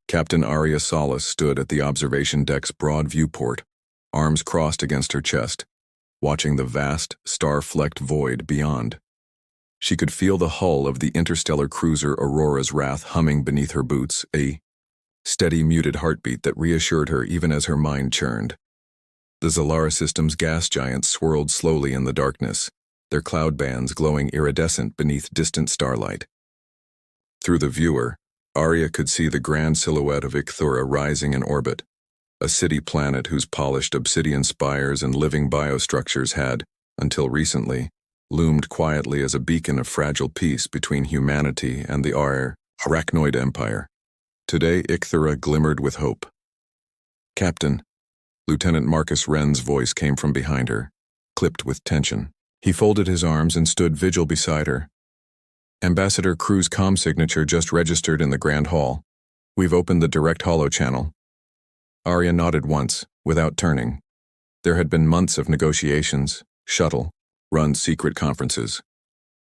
Captain Arya Salas stood at the observation deck's broad viewport, arms crossed against her chest, watching the vast, star-flecked void beyond. She could feel the hull of the interstellar cruiser Aurora's Wrath humming beneath her boots, a steady, muted heartbeat that reassured her even as her mind churned. The Zalara system's gas giants swirled slowly in the darkness, their cloud bands glowing iridescent beneath distant starlight. Through the viewer, Arya could see the grand silhouette of Icthura rising in orbit, a city planet whose polished obsidian spires and living biostructures had, until recently, loomed quietly as a beacon of fragile peace between humanity and the Arachnoid Empire. Today, Icthura glimmered with hope. "Captain," Lieutenant Marcus Wren's voice came from behind her, clipped with tension. He folded his arms and stood vigil beside her. "Ambassador Crew's comm signature just registered in the Grand Hall. We've opened the direct holo channel." Arya nodded once, without turning. There had been months of negotiations, run secret conferences.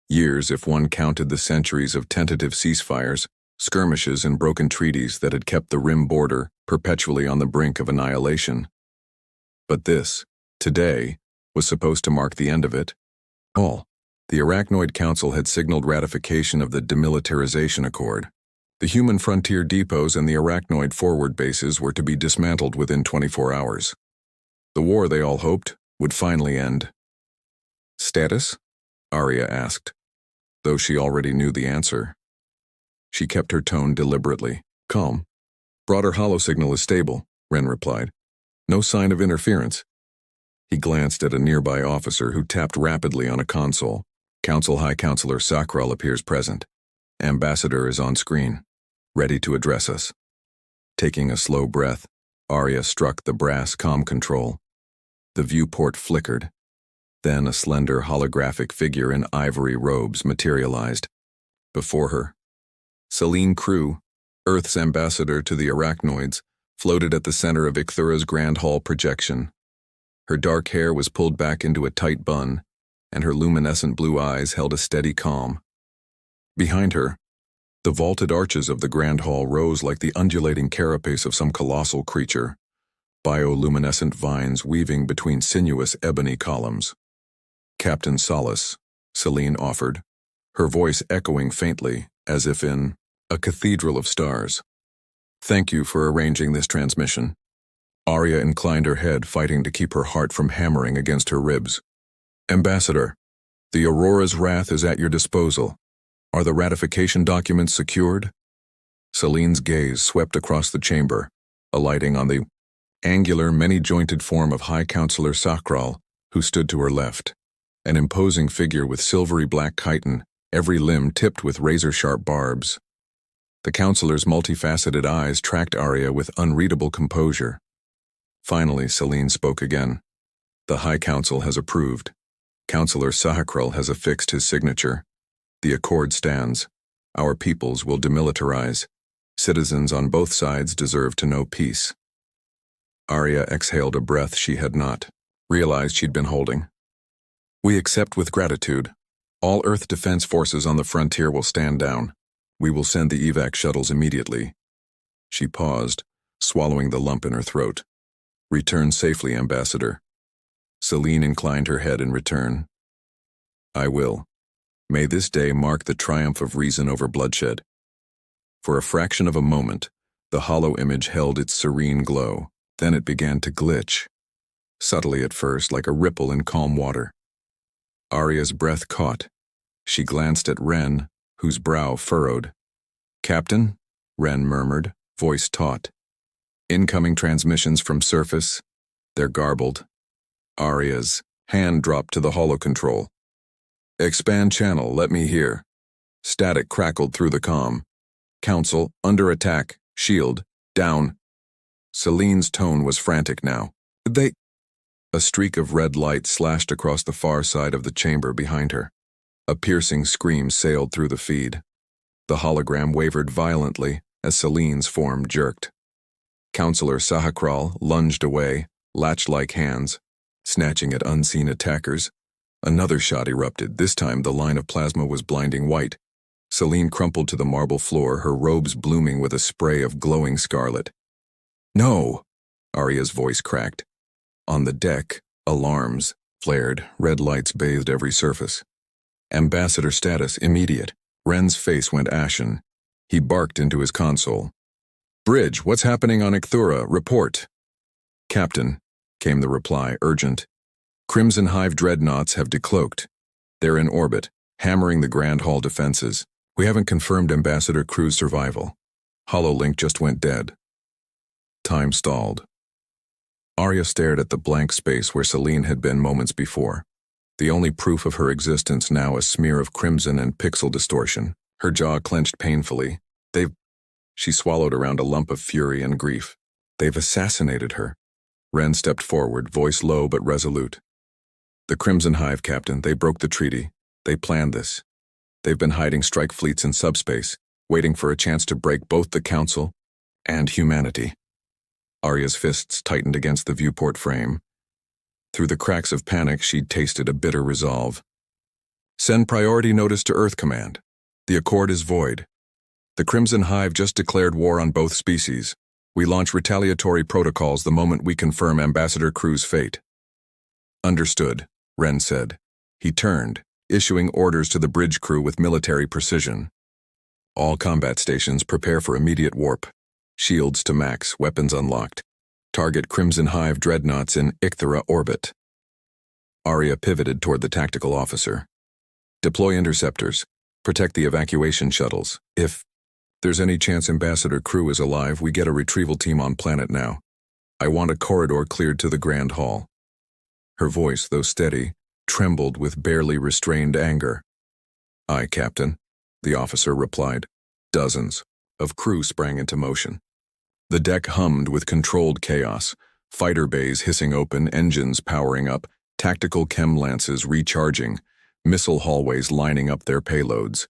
Years if one counted the centuries of tentative ceasefires, skirmishes and broken treaties that had kept the Rim border perpetually on the brink of annihilation. But this, today, was supposed to mark the end of it all. The Arachnoid Council had signaled ratification of the Demilitarization Accord. The human frontier depots and the Arachnoid forward bases were to be dismantled within 24 hours. The war, they all hoped, would finally end. "Status?" Arya asked, though she already knew the answer. She kept her tone deliberately calm. "Broader holosignal is stable," Wren replied. "No sign of interference." He glanced at a nearby officer who tapped rapidly on a console. "Council High Counselor Sakral appears present. Ambassador is on screen, ready to address us." Taking a slow breath, Arya struck the brass comm control. The viewport flickered. Then a slender holographic figure in ivory robes materialized. Before her, Selene Crew, Earth's ambassador to the Arachnoids, floated at the center of Icthura's Grand Hall projection. Her dark hair was pulled back into a tight bun, and her luminescent blue eyes held a steady calm. Behind her, the vaulted arches of the Grand Hall rose like the undulating carapace of some colossal creature, bioluminescent vines weaving between sinuous ebony columns. "Captain Salas," Selene offered, her voice echoing faintly as if in a cathedral of stars. "Thank you for arranging this transmission." Arya inclined her head, fighting to keep her heart from hammering against her ribs. "Ambassador, the Aurora's Wrath is at your disposal. Are the ratification documents secured?" Selene's gaze swept across the chamber, alighting on the angular, many-jointed form of High Counselor Sakral, who stood to her left, an imposing figure with silvery black chitin, every limb tipped with razor-sharp barbs. The counselor's multifaceted eyes tracked Arya with unreadable composure. Finally, Selene spoke again. "The High Council has approved. Counselor Sakral has affixed his signature. The accord stands. Our peoples will demilitarize. Citizens on both sides deserve to know peace." Arya exhaled a breath she had not realized she'd been holding. "We accept with gratitude. All Earth defense forces on the frontier will stand down. We will send the evac shuttles immediately." She paused, swallowing the lump in her throat. "Return safely, Ambassador." Selene inclined her head in return. "I will. May this day mark the triumph of reason over bloodshed." For a fraction of a moment, the hollow image held its serene glow. Then it began to glitch, subtly at first, like a ripple in calm water. Arya's breath caught. She glanced at Wren, whose brow furrowed. "Captain?" Wren murmured, voice taut. "Incoming transmissions from surface." They're garbled. Arya's hand dropped to the holocontrol. "Expand channel, let me hear." Static crackled through the comm. "Council, under attack, shield, down." Selene's tone was frantic now. "They—" A streak of red light slashed across the far side of the chamber behind her. A piercing scream sailed through the feed. The hologram wavered violently as Selene's form jerked. Counselor Sakral lunged away, latch-like hands, snatching at unseen attackers. Another shot erupted. This time the line of plasma was blinding white. Celine crumpled to the marble floor, her robes blooming with a spray of glowing scarlet. "No!" Arya's voice cracked. On the deck, alarms flared, red lights bathed every surface. Ambassador status immediate. Ren's face went ashen. He barked into his console. "Bridge, what's happening on Icthura? Report." "Captain," came the reply, urgent. "Crimson Hive dreadnoughts have decloaked. They're in orbit, hammering the Grand Hall defenses. We haven't confirmed Ambassador Crew's survival. Hololink just went dead." Time stalled. Arya stared at the blank space where Celine had been moments before. The only proof of her existence now a smear of crimson and pixel distortion. Her jaw clenched painfully. She swallowed around a lump of fury and grief. "They've assassinated her." Ren stepped forward, voice low but resolute. "The Crimson Hive, Captain, they broke the treaty. They planned this. They've been hiding strike fleets in subspace, waiting for a chance to break both the Council and humanity." Arya's fists tightened against the viewport frame. Through the cracks of panic, she'd tasted a bitter resolve. "Send priority notice to Earth Command. The accord is void. The Crimson Hive just declared war on both species. We launch retaliatory protocols the moment we confirm Ambassador Crew's fate." "Understood," Ren said. He turned, issuing orders to the bridge crew with military precision. "All combat stations prepare for immediate warp. Shields to max, weapons unlocked. Target Crimson Hive dreadnoughts in Icthura orbit." Arya pivoted toward the tactical officer. "Deploy interceptors. Protect the evacuation shuttles. If there's any chance Ambassador Crew is alive, we get a retrieval team on planet now. I want a corridor cleared to the Grand Hall." Her voice, though steady, trembled with barely restrained anger. "Aye, Captain," the officer replied. Dozens of crew sprang into motion. The deck hummed with controlled chaos, fighter bays hissing open, engines powering up, tactical chem lances recharging, missile hallways lining up their payloads.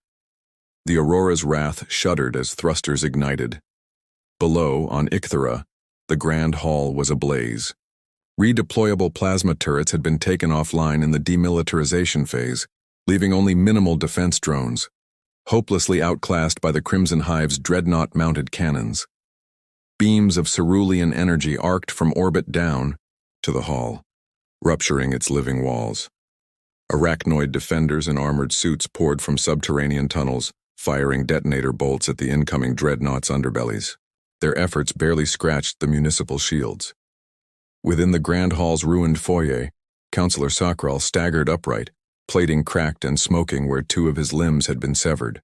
The Aurora's wrath shuddered as thrusters ignited. Below, on Icthura, the Grand Hall was ablaze. Redeployable plasma turrets had been taken offline in the demilitarization phase, leaving only minimal defense drones, hopelessly outclassed by the Crimson Hive's dreadnought-mounted cannons. Beams of cerulean energy arced from orbit down to the hall, rupturing its living walls. Arachnoid defenders in armored suits poured from subterranean tunnels, firing detonator bolts at the incoming dreadnoughts' underbellies. Their efforts barely scratched the municipal shields. Within the Grand Hall's ruined foyer, Councillor Sakral staggered upright, plating cracked and smoking where two of his limbs had been severed.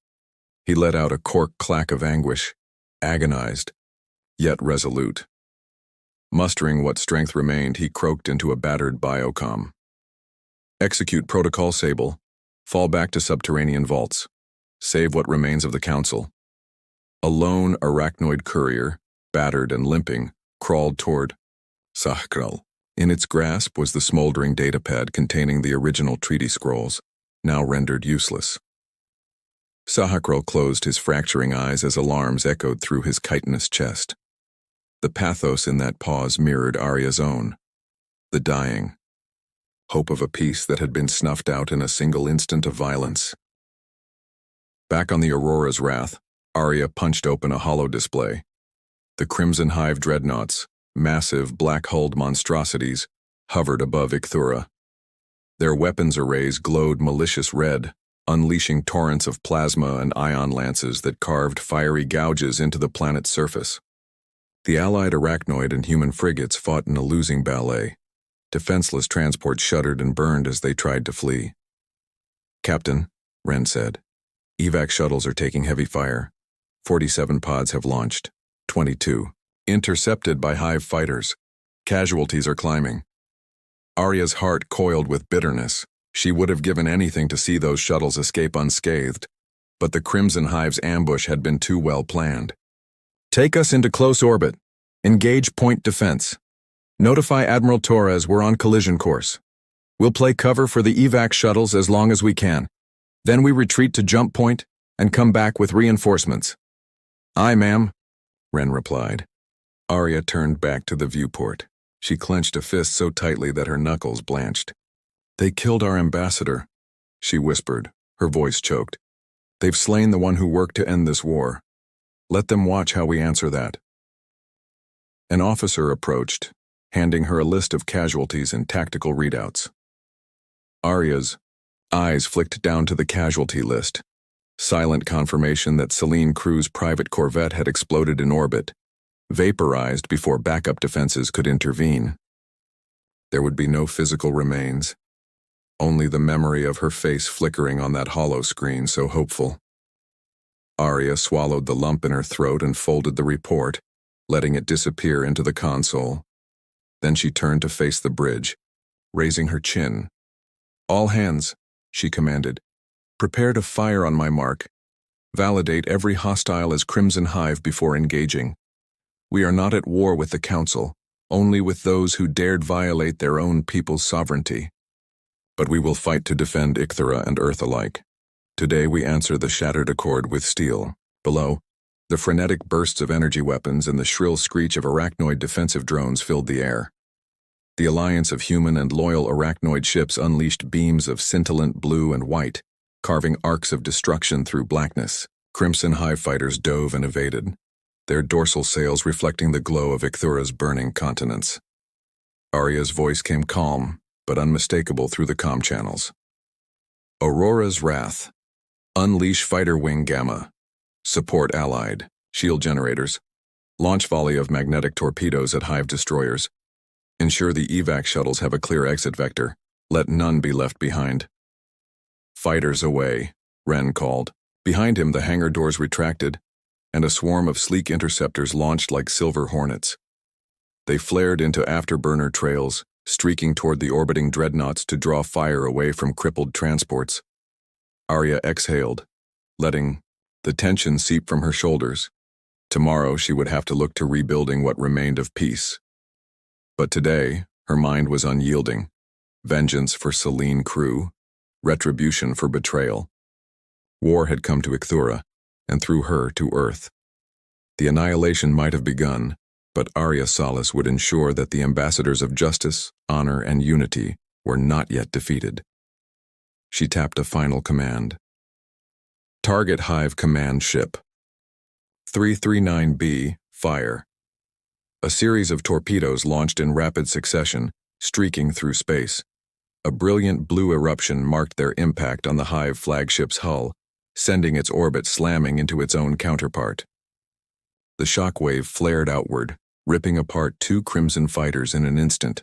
He let out a cork clack of anguish, agonized, yet resolute. Mustering what strength remained, he croaked into a battered biocom. "Execute Protocol Sable. Fall back to subterranean vaults. Save what remains of the Council." A lone arachnoid courier, battered and limping, crawled toward Sakral. In its grasp was the smoldering datapad containing the original treaty scrolls, now rendered useless. Sahakral closed his fracturing eyes as alarms echoed through his chitinous chest. The pathos in that pause mirrored Arya's own. The dying. Hope of a peace that had been snuffed out in a single instant of violence. Back on the Aurora's wrath, Arya punched open a holo display. The Crimson Hive dreadnoughts, massive black-hulled monstrosities, hovered above Icthura. Their weapons arrays glowed malicious red, unleashing torrents of plasma and ion lances that carved fiery gouges into the planet's surface. The allied arachnoid and human frigates fought in a losing ballet. Defenseless transports shuddered and burned as they tried to flee. "Captain," Ren said, "evac shuttles are taking heavy fire. 47 pods have launched. 22. Intercepted by Hive fighters. Casualties are climbing." Arya's heart coiled with bitterness. She would have given anything to see those shuttles escape unscathed, but the Crimson Hive's ambush had been too well planned. "Take us into close orbit. Engage point defense. Notify Admiral Torres we're on collision course. We'll play cover for the evac shuttles as long as we can. Then we retreat to jump point and come back with reinforcements." "Aye, ma'am," Ren replied. Arya turned back to the viewport. She clenched a fist so tightly that her knuckles blanched. "They killed our ambassador," she whispered, her voice choked. They've slain the one who worked to end this war. Let them watch how we answer that. An officer approached, handing her a list of casualties and tactical readouts. Arya's eyes flicked down to the casualty list. Silent confirmation that Selene Crew's private corvette had exploded in orbit, vaporized before backup defenses could intervene. There would be no physical remains, only the memory of her face flickering on that hollow screen so hopeful. Arya swallowed the lump in her throat and folded the report, letting it disappear into the console. Then she turned to face the bridge, raising her chin. "All hands," she commanded. "Prepare to fire on my mark. Validate every hostile as Crimson Hive before engaging. We are not at war with the Council, only with those who dared violate their own people's sovereignty. But we will fight to defend Icthera and Earth alike. Today we answer the shattered accord with steel." Below, the frenetic bursts of energy weapons and the shrill screech of arachnoid defensive drones filled the air. The alliance of human and loyal arachnoid ships unleashed beams of scintillant blue and white, carving arcs of destruction through blackness. Crimson Hive fighters dove and evaded, their dorsal sails reflecting the glow of Icthura's burning continents. Arya's voice came calm, but unmistakable through the comm channels. "Aurora's Wrath. Unleash Fighter Wing Gamma. Support Allied. Shield generators. Launch volley of magnetic torpedoes at Hive destroyers. Ensure the evac shuttles have a clear exit vector. Let none be left behind." "Fighters away," Wren called. Behind him the hangar doors retracted, and a swarm of sleek interceptors launched like silver hornets. They flared into afterburner trails, streaking toward the orbiting dreadnoughts to draw fire away from crippled transports. Arya exhaled, letting the tension seep from her shoulders. Tomorrow she would have to look to rebuilding what remained of peace. But today, her mind was unyielding. Vengeance for Selene Crew, retribution for betrayal. War had come to Icthura, and through her to Earth. The annihilation might have begun, but Arya Solace would ensure that the ambassadors of justice, honor, and unity were not yet defeated. She tapped a final command. "Target Hive Command Ship. 339B, fire." A series of torpedoes launched in rapid succession, streaking through space. A brilliant blue eruption marked their impact on the Hive flagship's hull, sending its orbit slamming into its own counterpart. The shockwave flared outward, ripping apart two Crimson fighters in an instant.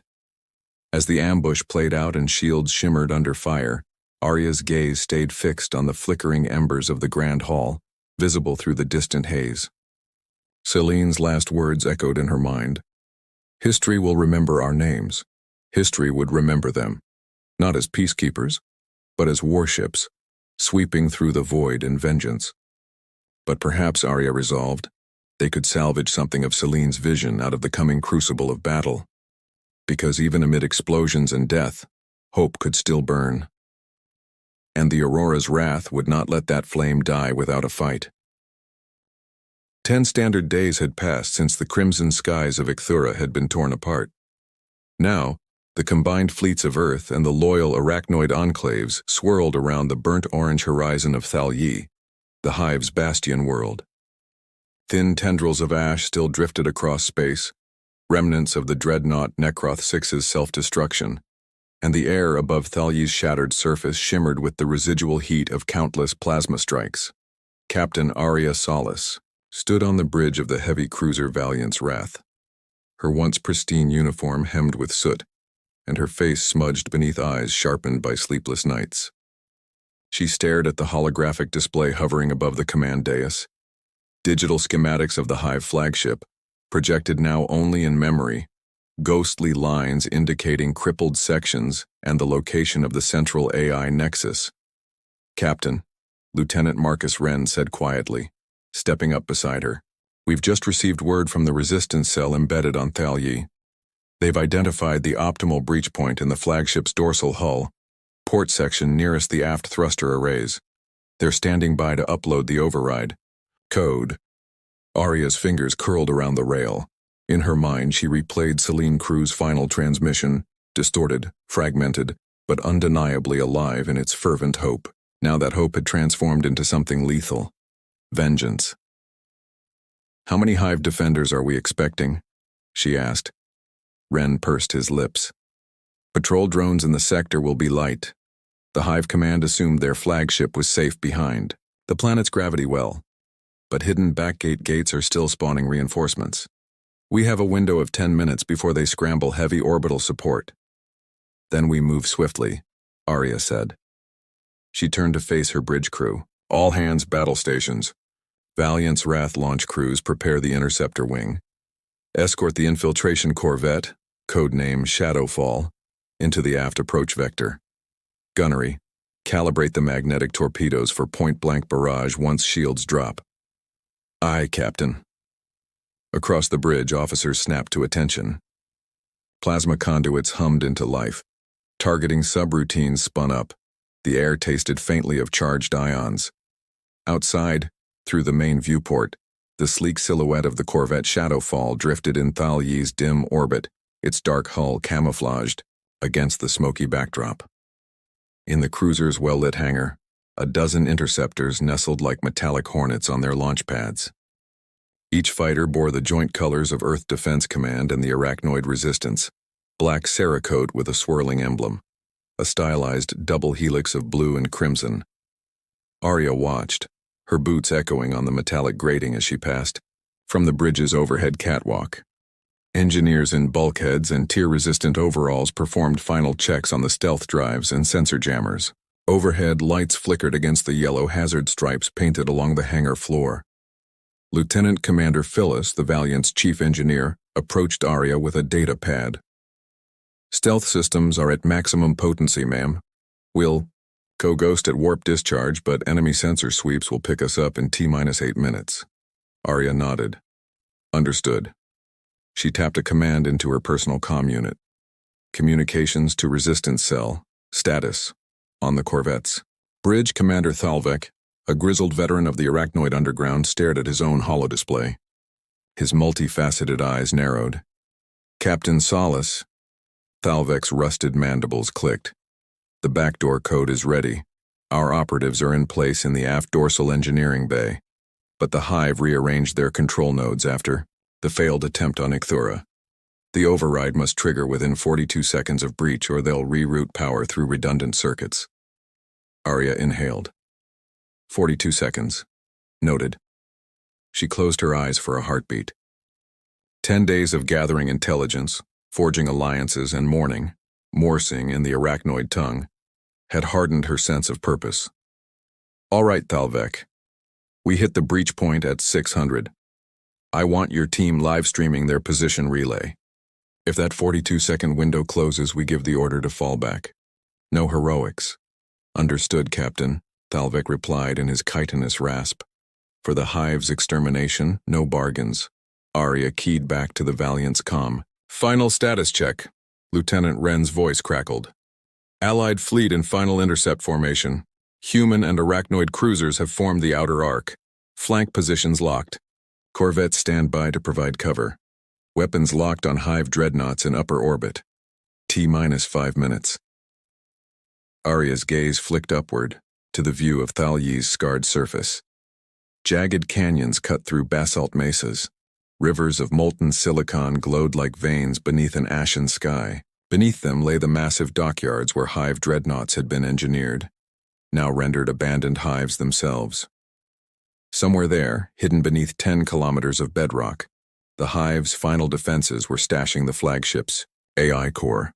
As the ambush played out and shields shimmered under fire, Arya's gaze stayed fixed on the flickering embers of the Grand Hall, visible through the distant haze. Selene's last words echoed in her mind. "History will remember our names. History would remember them, not as peacekeepers, but as warships, sweeping through the void in vengeance." But perhaps, Arya resolved, they could salvage something of Selene's vision out of the coming crucible of battle. Because even amid explosions and death, hope could still burn. And the Aurora's wrath would not let that flame die without a fight. 10 standard days had passed since the crimson skies of Icthura had been torn apart. Now, the combined fleets of Earth and the loyal arachnoid enclaves swirled around the burnt-orange horizon of Thalyi, the Hive's bastion world. Thin tendrils of ash still drifted across space, remnants of the dreadnought Necroth 6's self-destruction, and the air above Thalyi's shattered surface shimmered with the residual heat of countless plasma strikes. Captain Arya Solace stood on the bridge of the heavy cruiser Valiant's Wrath, her once pristine uniform hemmed with soot, and her face smudged beneath eyes sharpened by sleepless nights. She stared at the holographic display hovering above the command dais. Digital schematics of the Hive flagship, projected now only in memory, ghostly lines indicating crippled sections and the location of the central AI nexus. "Captain," Lieutenant Marcus Wren said quietly, stepping up beside her, "we've just received word from the resistance cell embedded on Thalyi. They've identified the optimal breach point in the flagship's dorsal hull, port section nearest the aft thruster arrays. They're standing by to upload the override. Code." Arya's fingers curled around the rail. In her mind, she replayed Selene Crew's final transmission, distorted, fragmented, but undeniably alive in its fervent hope. Now that hope had transformed into something lethal. Vengeance. "How many hive defenders are we expecting?" she asked. Wren pursed his lips. "Patrol drones in the sector will be light. The Hive Command assumed their flagship was safe behind the planet's gravity well, but hidden backgate gates are still spawning reinforcements. We have a window of 10 minutes before they scramble heavy orbital support. Then we move swiftly," Arya said. She turned to face her bridge crew. "All hands battle stations. Valiant's Wrath launch crews prepare the interceptor wing. Escort the infiltration corvette, codename Shadowfall, into the aft approach vector. Gunnery, calibrate the magnetic torpedoes for point-blank barrage once shields drop." "Aye, Captain." Across the bridge, officers snapped to attention. Plasma conduits hummed into life. Targeting subroutines spun up. The air tasted faintly of charged ions. Outside, through the main viewport, the sleek silhouette of the corvette Shadowfall drifted in Thal Yi's dim orbit, its dark hull camouflaged against the smoky backdrop. In the cruiser's well-lit hangar, a dozen interceptors nestled like metallic hornets on their launch pads. Each fighter bore the joint colors of Earth Defense Command and the Arachnoid Resistance, black Cerakote with a swirling emblem, a stylized double helix of blue and crimson. Arya watched, her boots echoing on the metallic grating as she passed, from the bridge's overhead catwalk. Engineers in bulkheads and tear-resistant overalls performed final checks on the stealth drives and sensor jammers. Overhead, lights flickered against the yellow hazard stripes painted along the hangar floor. Lieutenant Commander Phyllis, the Valiant's chief engineer, approached Arya with a data pad. "Stealth systems are at maximum potency, ma'am. We'll co-ghost at warp discharge, but enemy sensor sweeps will pick us up in T-8 minutes." Arya nodded. "Understood." She tapped a command into her personal comm unit. "Communications to Resistance Cell. Status. On the corvettes." Bridge Commander Thalvek, a grizzled veteran of the Arachnoid Underground, stared at his own holodisplay. His multifaceted eyes narrowed. "Captain Solace." Thalvek's rusted mandibles clicked. "The backdoor code is ready. Our operatives are in place in the aft dorsal engineering bay. But the Hive rearranged their control nodes after the failed attempt on Icthura. The override must trigger within 42 seconds of breach or they'll reroute power through redundant circuits." Arya inhaled. 42 seconds. Noted. She closed her eyes for a heartbeat. 10 days of gathering intelligence, forging alliances and mourning, morsing in the Arachnoid tongue, had hardened her sense of purpose. "All right, Thalvek. We hit the breach point at 600. I want your team live-streaming their position relay. If that 42-second window closes, we give the order to fall back. No heroics." "Understood, Captain," Thalvek replied in his chitinous rasp. For the Hive's extermination, no bargains. Arya keyed back to the Valiant's comm. "Final status check." Lieutenant Wren's voice crackled. "Allied fleet in final intercept formation. Human and Arachnoid cruisers have formed the outer arc. Flank positions locked. Corvettes stand by to provide cover. Weapons locked on Hive dreadnoughts in upper orbit. T-5 minutes." Arya's gaze flicked upward, to the view of Thal Yi's scarred surface. Jagged canyons cut through basalt mesas. Rivers of molten silicon glowed like veins beneath an ashen sky. Beneath them lay the massive dockyards where Hive dreadnoughts had been engineered, now rendered abandoned hives themselves. Somewhere there, hidden beneath 10 kilometers of bedrock, the Hive's final defenses were stashing the flagship's AI core.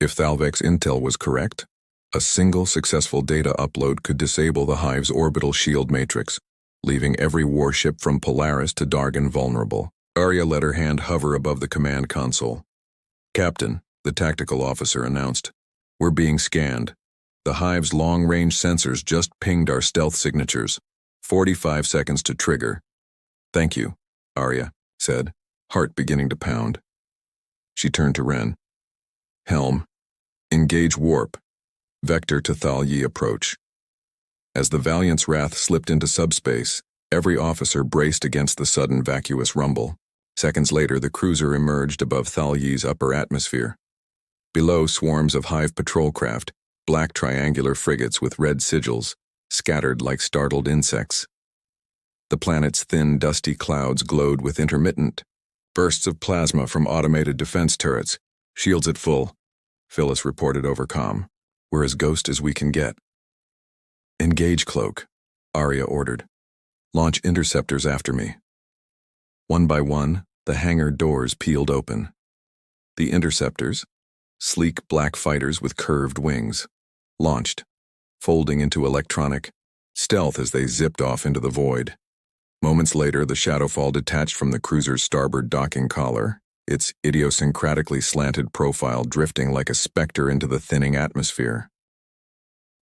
If Thalvek's intel was correct, a single successful data upload could disable the Hive's orbital shield matrix, leaving every warship from Polaris to Dargan vulnerable. Arya let her hand hover above the command console. "Captain," the tactical officer announced, "we're being scanned. The Hive's long-range sensors just pinged our stealth signatures. 45 seconds to trigger." "Thank you," Arya said, heart beginning to pound. She turned to Wren. "Helm, engage warp. Vector to Thal Yi approach." As the Valiant's Wrath slipped into subspace, every officer braced against the sudden vacuous rumble. Seconds later, the cruiser emerged above Thal Yi's upper atmosphere. Below, swarms of Hive patrol craft, black triangular frigates with red sigils, scattered like startled insects. The planet's thin, dusty clouds glowed with intermittent bursts of plasma from automated defense turrets, shields at full, Phyllis reported over comm. We're as ghost as we can get. Engage cloak, Arya ordered. Launch interceptors after me. One by one, the hangar doors peeled open. The interceptors, sleek black fighters with curved wings, launched, folding into electronic stealth as they zipped off into the void. Moments later, the Shadowfall detached from the cruiser's starboard docking collar, its idiosyncratically slanted profile drifting like a specter into the thinning atmosphere.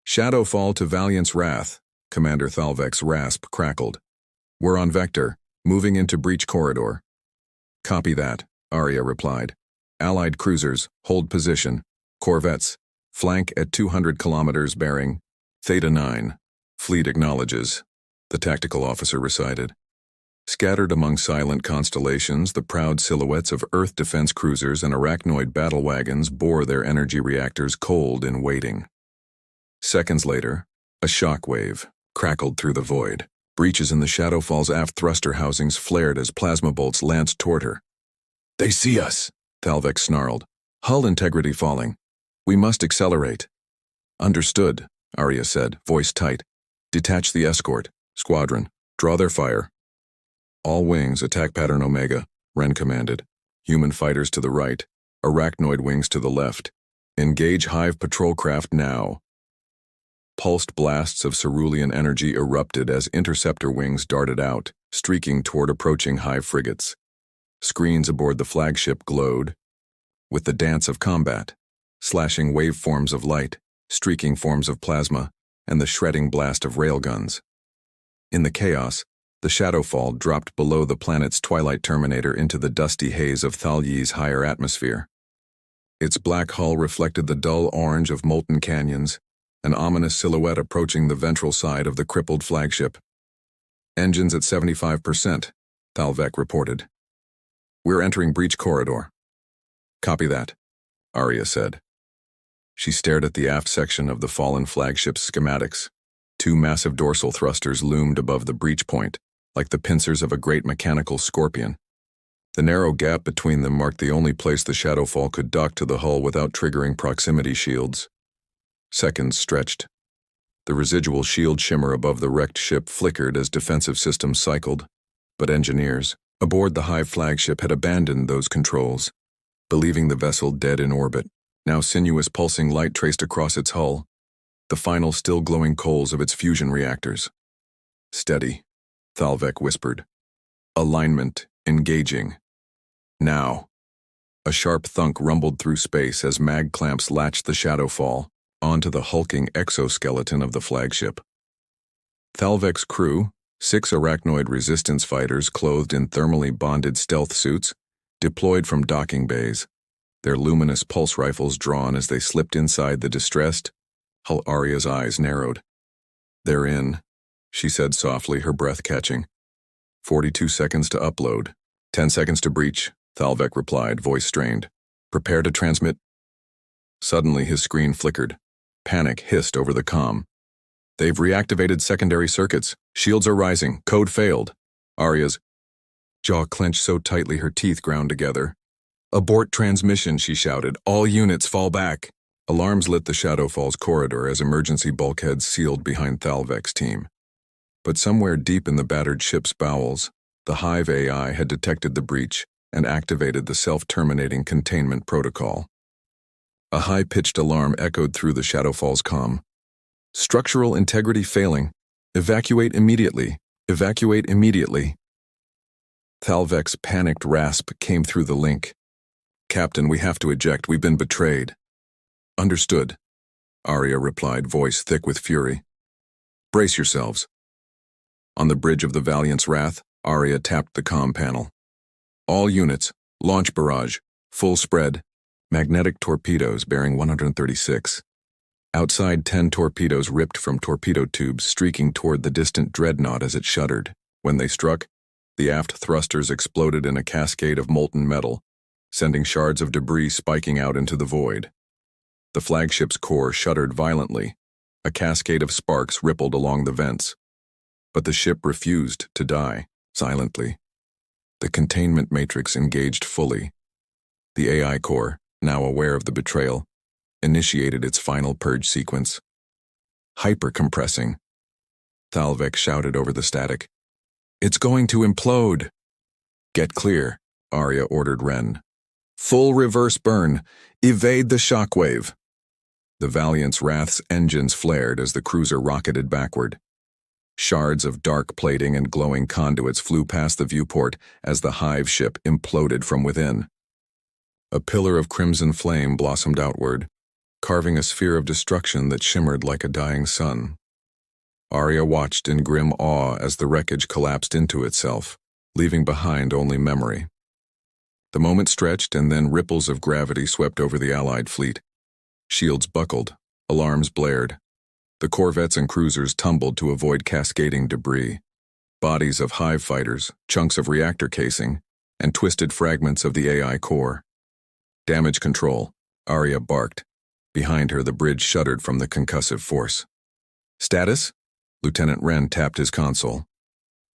Shadowfall to Valiant's wrath, Commander Thalvek's rasp crackled. We're on vector, moving into breach corridor. Copy that, Arya replied. Allied cruisers, hold position. Corvettes, flank at 200 kilometers bearing. Theta 9. Fleet acknowledges, the tactical officer recited. Scattered among silent constellations, the proud silhouettes of Earth defense cruisers and arachnoid battle wagons bore their energy reactors cold in waiting. Seconds later, a shock wave crackled through the void. Breaches in the Shadowfall's aft thruster housings flared as plasma bolts lanced toward her. They see us, Thalvek snarled. Hull integrity falling. We must accelerate. Understood, Arya said, voice tight. Detach the escort. Squadron, draw their fire. All wings, attack pattern Omega, Wren commanded. Human fighters to the right, arachnoid wings to the left. Engage Hive patrol craft now. Pulsed blasts of cerulean energy erupted as interceptor wings darted out, streaking toward approaching Hive frigates. Screens aboard the flagship glowed with the dance of combat, slashing waveforms of light, streaking forms of plasma, and the shredding blast of railguns. In the chaos, the Shadowfall dropped below the planet's twilight terminator into the dusty haze of Thalyi's higher atmosphere. Its black hull reflected the dull orange of molten canyons, an ominous silhouette approaching the ventral side of the crippled flagship. Engines at 75%, Thalvek reported. We're entering breach corridor. Copy that, Arya said. She stared at the aft section of the fallen flagship's schematics. Two massive dorsal thrusters loomed above the breach point, like the pincers of a great mechanical scorpion. The narrow gap between them marked the only place the Shadowfall could dock to the hull without triggering proximity shields. Seconds stretched. The residual shield shimmer above the wrecked ship flickered as defensive systems cycled, but engineers aboard the Hive flagship had abandoned those controls, believing the vessel dead in orbit. Now sinuous pulsing light traced across its hull, the final still glowing coals of its fusion reactors. Steady, Thalvek whispered. Alignment engaging. Now. A sharp thunk rumbled through space as mag clamps latched the Shadowfall onto the hulking exoskeleton of the flagship. Thalvek's crew, 6 arachnoid resistance fighters clothed in thermally bonded stealth suits, deployed from docking bays, their luminous pulse rifles drawn as they slipped inside the distressed hull. Arya's eyes narrowed. They're in, she said softly, her breath catching. 42 seconds to upload. 10 seconds to breach, Thalvek replied, voice strained. Prepare to transmit. Suddenly his screen flickered. Panic hissed over the comm. They've reactivated secondary circuits. Shields are rising. Code failed. Arya's jaw clenched so tightly her teeth ground together. Abort transmission, she shouted. All units fall back. Alarms lit the Shadowfall's corridor as emergency bulkheads sealed behind Thalvek's team. But somewhere deep in the battered ship's bowels, the Hive AI had detected the breach and activated the self-terminating containment protocol. A high-pitched alarm echoed through the Shadowfall's comm. Structural integrity failing. Evacuate immediately. Evacuate immediately. Thalvek's panicked rasp came through the link. Captain, we have to eject. We've been betrayed. Understood, Arya replied, voice thick with fury. Brace yourselves. On the bridge of the Valiant's wrath, Arya tapped the comm panel. All units, launch barrage, full spread, magnetic torpedoes bearing 136. Outside 10 torpedoes ripped from torpedo tubes streaking toward the distant dreadnought as it shuddered. When they struck, the aft thrusters exploded in a cascade of molten metal, sending shards of debris spiking out into the void. The flagship's core shuddered violently. A cascade of sparks rippled along the vents. But the ship refused to die, silently. The containment matrix engaged fully. The AI core, now aware of the betrayal, initiated its final purge sequence. Hyper-compressing. Thalvek shouted over the static. "It's going to implode!" "Get clear," Arya ordered Ren. "Full reverse burn. Evade the shockwave." The Valiant's Wrath's engines flared as the cruiser rocketed backward. Shards of dark plating and glowing conduits flew past the viewport as the hive ship imploded from within. A pillar of crimson flame blossomed outward, carving a sphere of destruction that shimmered like a dying sun. Arya watched in grim awe as the wreckage collapsed into itself, leaving behind only memory. The moment stretched, and then ripples of gravity swept over the Allied fleet. Shields buckled, alarms blared. The corvettes and cruisers tumbled to avoid cascading debris. Bodies of hive fighters, chunks of reactor casing, and twisted fragments of the AI core. "Damage control," Arya barked. Behind her, the bridge shuddered from the concussive force. "Status?" Lieutenant Wren tapped his console.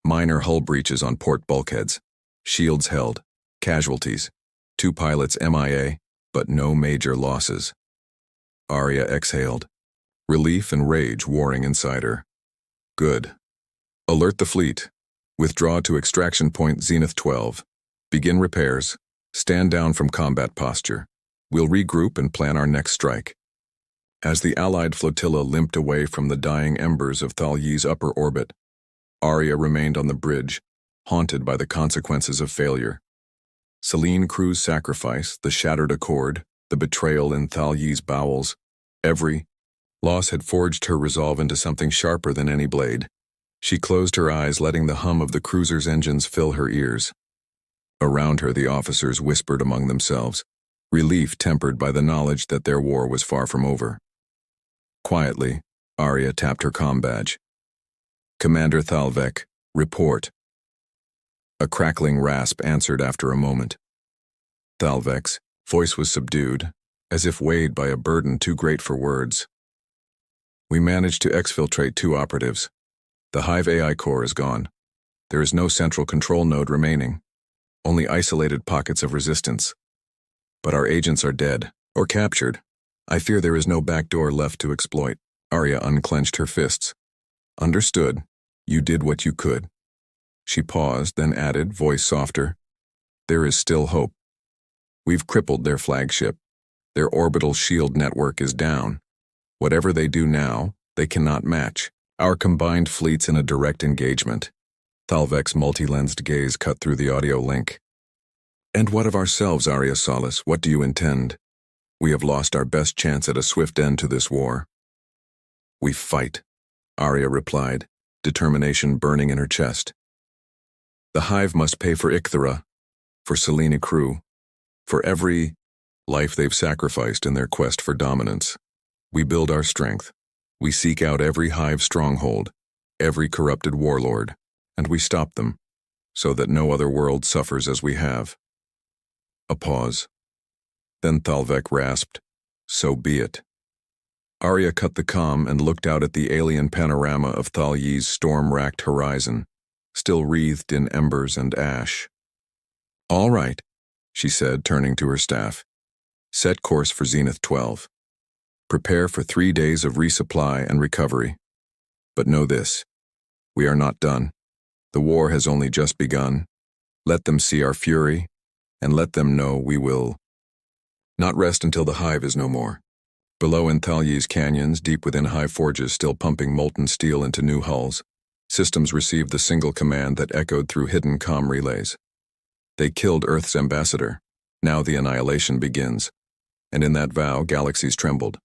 "Minor hull breaches on port bulkheads. Shields held. Casualties. 2 pilots MIA, but no major losses." Arya exhaled, relief and rage warring inside her. "Good. Alert the fleet. Withdraw to extraction point Zenith 12. Begin repairs. Stand down from combat posture. We'll regroup and plan our next strike." As the Allied flotilla limped away from the dying embers of Thalyi's upper orbit, Arya remained on the bridge, haunted by the consequences of failure. Selene Crew's sacrifice, the shattered accord, the betrayal in Thalyi's bowels, every loss had forged her resolve into something sharper than any blade. She closed her eyes, letting the hum of the cruiser's engines fill her ears. Around her, the officers whispered among themselves, relief tempered by the knowledge that their war was far from over. Quietly, Arya tapped her comm badge. "Commander Thalvek, report." A crackling rasp answered after a moment. Thalvek's voice was subdued, as if weighed by a burden too great for words. "We managed to exfiltrate 2 operatives. The Hive AI core is gone. There is no central control node remaining, only isolated pockets of resistance. But our agents are dead, or captured. I fear there is no backdoor left to exploit." Arya unclenched her fists. "Understood. You did what you could." She paused, then added, voice softer, "There is still hope. We've crippled their flagship. Their orbital shield network is down. Whatever they do now, they cannot match our combined fleets in a direct engagement." Thalvek's multi-lensed gaze cut through the audio link. "And what of ourselves, Arya Solace? What do you intend? We have lost our best chance at a swift end to this war." "We fight," Arya replied, determination burning in her chest. "The Hive must pay for Icthera, for Selene Crew, for every life they've sacrificed in their quest for dominance. We build our strength. We seek out every Hive stronghold, every corrupted warlord, and we stop them, so that no other world suffers as we have." A pause. Then Thalvek rasped, "So be it." Arya cut the comm and looked out at the alien panorama of Thalyi's storm-racked horizon, still wreathed in embers and ash. "All right," she said, turning to her staff. "Set course for Zenith 12. Prepare for 3 days of resupply and recovery. But know this, we are not done. The war has only just begun. Let them see our fury, and let them know we will not rest until the Hive is no more." Below in Thalyi's canyons, deep within Hive forges still pumping molten steel into new hulls, systems received the single command that echoed through hidden comm relays. They killed Earth's ambassador. Now the annihilation begins. And in that vow, galaxies trembled.